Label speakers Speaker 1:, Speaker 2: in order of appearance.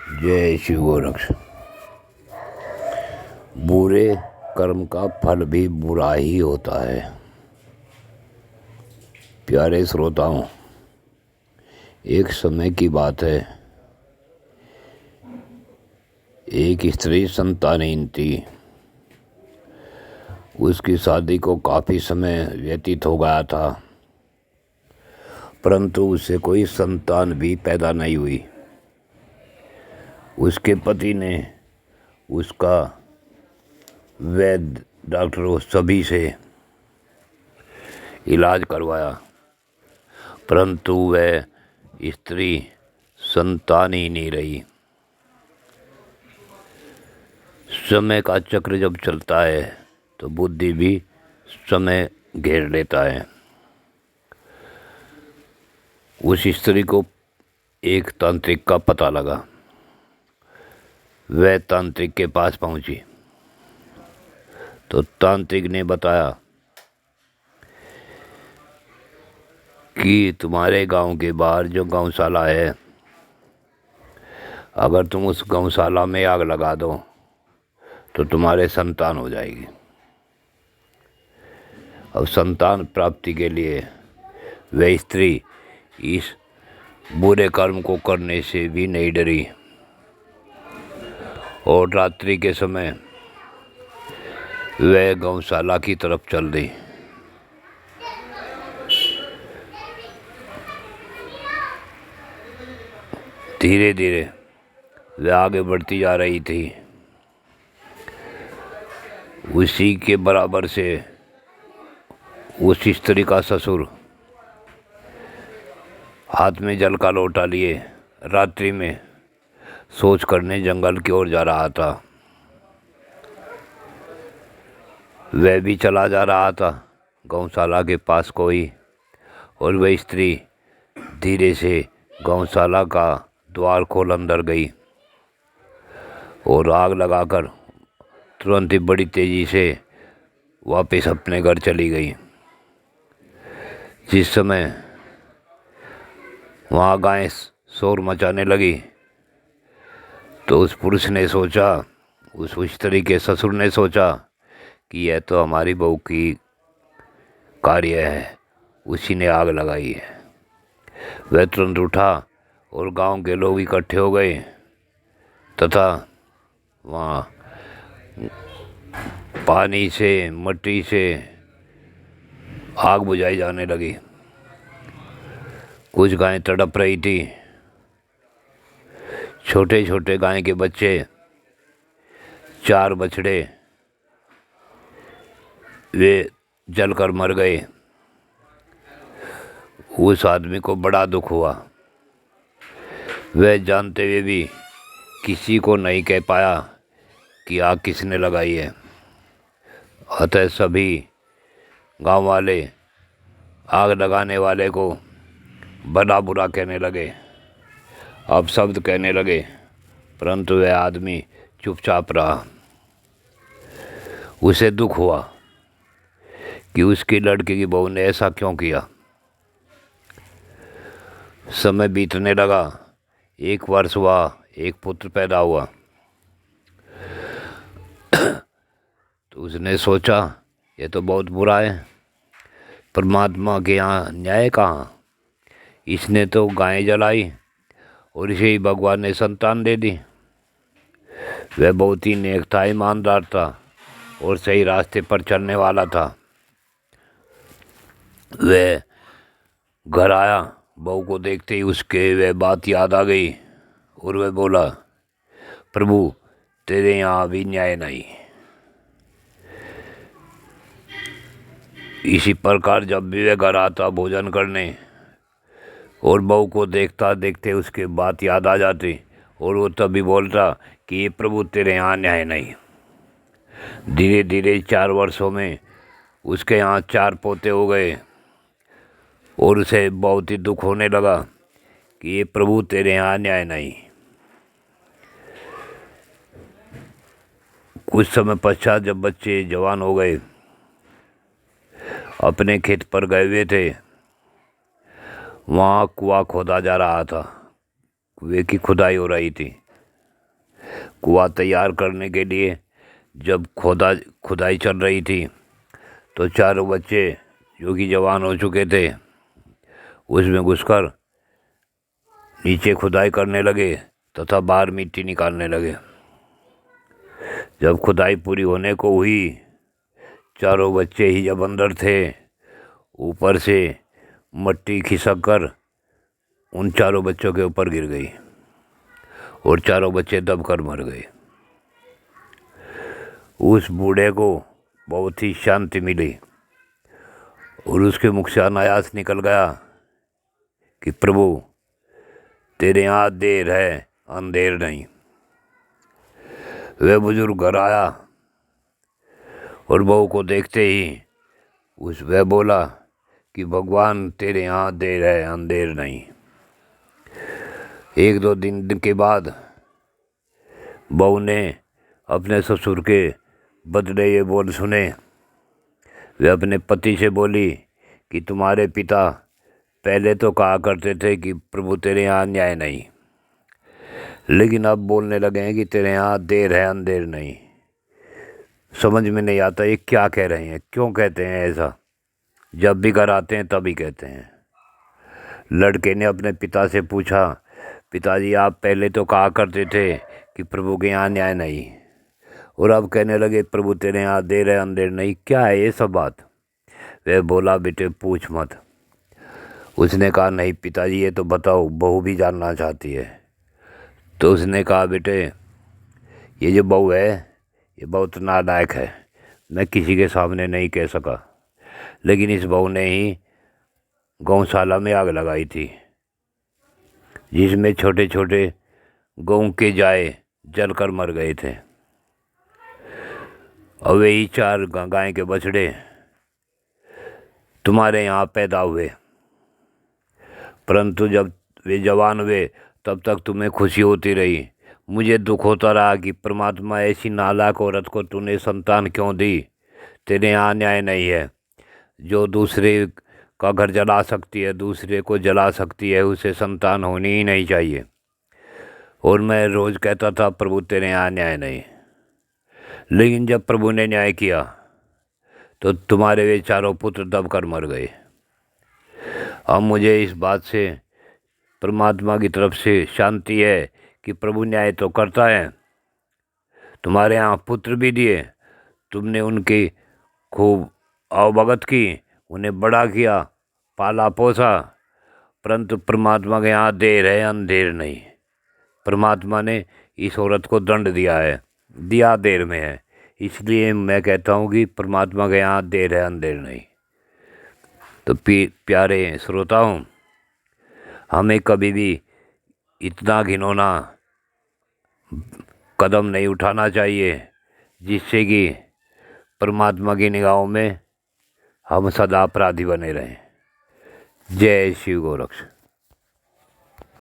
Speaker 1: जय शिव गोरक्ष। बुरे कर्म का फल भी बुरा ही होता है। प्यारे श्रोताओं, एक समय की बात है। एक स्त्री संतानहीन थी। उसकी शादी को काफ़ी समय व्यतीत हो गया था, परंतु उससे कोई संतान भी पैदा नहीं हुई। उसके पति ने उसका वैद्य, डॉक्टरों सभी से इलाज करवाया, परंतु वह स्त्री संतान ही नहीं रही। समय का चक्र जब चलता है तो बुद्धि भी समय घेर लेता है। उस स्त्री को एक तांत्रिक का पता लगा। वह तांत्रिक के पास पहुंची तो तांत्रिक ने बताया कि तुम्हारे गांव के बाहर जो गौशाला है, अगर तुम उस गौशाला में आग लगा दो तो तुम्हारे संतान हो जाएगी। अब संतान प्राप्ति के लिए वह स्त्री इस बुरे कर्म को करने से भी नहीं डरी और रात्रि के समय वह गौशाला की तरफ चल दी। धीरे धीरे वह आगे बढ़ती जा रही थी। उसी के बराबर से उस स्त्री का ससुर हाथ में जल का लोटा लिए रात्रि में सोच करने जंगल की ओर जा रहा था। वह भी चला जा रहा था। गौशाला के पास कोई और वह स्त्री धीरे से गौशाला का द्वार खोल अंदर गई और आग लगाकर तुरंत ही बड़ी तेजी से वापस अपने घर चली गई। जिस समय वहाँ गायें शोर मचाने लगी तो उस पुरुष ने सोचा, उस स्त्री के ससुर ने सोचा कि यह तो हमारी बहू की कार्य है, उसी ने आग लगाई है। वह तुरंत उठा और गांव के लोग इकट्ठे हो गए तथा वहाँ पानी से, मिट्टी से आग बुझाई जाने लगी। कुछ गायें तड़प रही थी। छोटे छोटे गाय के बच्चे, 4 बछड़े, वे जलकर मर गए। उस आदमी को बड़ा दुख हुआ। वह जानते हुए भी किसी को नहीं कह पाया कि आग किसने लगाई है। अतः सभी गांव वाले आग लगाने वाले को भला बुरा कहने लगे, अपशब्द कहने लगे, परंतु वह आदमी चुपचाप रहा। उसे दुख हुआ कि उसकी लड़की की बहू ने ऐसा क्यों किया। समय बीतने लगा। 1 वर्ष हुआ, एक पुत्र पैदा हुआ। तो उसने सोचा ये तो बहुत बुरा है, परमात्मा के यहाँ न्याय कहाँ। इसने तो गायें जलाई और इसे ही भगवान ने संतान दे दी। वह बहुत ही नेक था, ईमानदार था और सही रास्ते पर चलने वाला था। वह घर आया, बहू को देखते ही उसके वह बात याद आ गई और वह बोला, प्रभु तेरे यहाँ भी न्याय नहीं। इसी प्रकार जब भी वह घर आता भोजन करने और बहू को देखता देखते उसके बात याद आ जाती और वो तभी बोलता कि ये प्रभु तेरे यहाँ न्याय नहीं। धीरे धीरे 4 वर्षों में उसके यहाँ 4 पोते हो गए और उसे बहुत ही दुख होने लगा कि ये प्रभु तेरे यहाँ न्याय नहीं। कुछ समय पश्चात जब बच्चे जवान हो गए, अपने खेत पर गए हुए थे, वहाँ कुआं खोदा जा रहा था। कुएं की खुदाई हो रही थी। कुआं तैयार करने के लिए जब खुदाई चल रही थी तो चारों बच्चे जो कि जवान हो चुके थे उसमें घुसकर नीचे खुदाई करने लगे तथा बाहर मिट्टी निकालने लगे। जब खुदाई पूरी होने को हुई, चारों बच्चे ही जब अंदर थे, ऊपर से मिट्टी खिसक कर उन चारों बच्चों के ऊपर गिर गई और चारों बच्चे दबकर मर गए। उस बूढ़े को बहुत ही शांति मिली और उसके मुख से अनायास निकल गया कि प्रभु तेरे यहाँ देर है अंधेर नहीं। वह बुजुर्ग घर आया और बहू को देखते ही वह बोला कि भगवान तेरे यहाँ देर है अंधेर नहीं। 1-2 दिन के बाद बहू ने अपने ससुर के बदले ये बोल सुने। वे अपने पति से बोली कि तुम्हारे पिता पहले तो कहा करते थे कि प्रभु तेरे यहाँ न्याय नहीं, लेकिन अब बोलने लगे हैं कि तेरे यहाँ देर है अंधेर नहीं। समझ में नहीं आता ये क्या कह रहे हैं, क्यों कहते हैं ऐसा। जब भी घर आते हैं तभी कहते हैं। लड़के ने अपने पिता से पूछा, पिताजी आप पहले तो कहा करते थे कि प्रभु के यहाँ न्याय नहीं, और अब कहने लगे प्रभु तेरे यहाँ देर है अंधेर नहीं, क्या है ये सब बात। वह बोला बेटे पूछ मत। उसने कहा नहीं पिताजी ये तो बताओ, बहू भी जानना चाहती है। तो उसने कहा बेटे ये जो बहू है ये बहुत नालायक है, मैं किसी के सामने नहीं कह सका, लेकिन इस बहू ने ही गौशाला में आग लगाई थी जिसमें छोटे छोटे गऊ के जाए जलकर मर गए थे। और वही 4 गाय के बछड़े तुम्हारे यहाँ पैदा हुए, परंतु जब वे जवान हुए तब तक तुम्हें खुशी होती रही। मुझे दुख होता रहा कि परमात्मा ऐसी नालायक औरत को तूने संतान क्यों दी। तेरे यहाँ न्याय नहीं है। जो दूसरे का घर जला सकती है, दूसरे को जला सकती है, उसे संतान होनी ही नहीं चाहिए। और मैं रोज़ कहता था प्रभु तेरे यहाँ न्याय नहीं, लेकिन जब प्रभु ने न्याय किया तो तुम्हारे वे चारों पुत्र दबकर मर गए। अब मुझे इस बात से परमात्मा की तरफ से शांति है कि प्रभु न्याय तो करता है। तुम्हारे यहाँ पुत्र भी दिए, तुमने उनकी खूब अवभगत की, उन्हें बड़ा किया, पाला पोसा, परंतु परमात्मा के यहाँ देर है अंधेर नहीं। परमात्मा ने इस औरत को दंड दिया है, दिया देर में है, इसलिए मैं कहता हूँ कि परमात्मा के यहाँ देर है अंधेर नहीं। तो प्यारे श्रोताओं, हमें कभी भी इतना घिनौना कदम नहीं उठाना चाहिए जिससे कि परमात्मा की निगाहों में हम सदा अपराधी बने रहें। जय शिव गोरक्ष।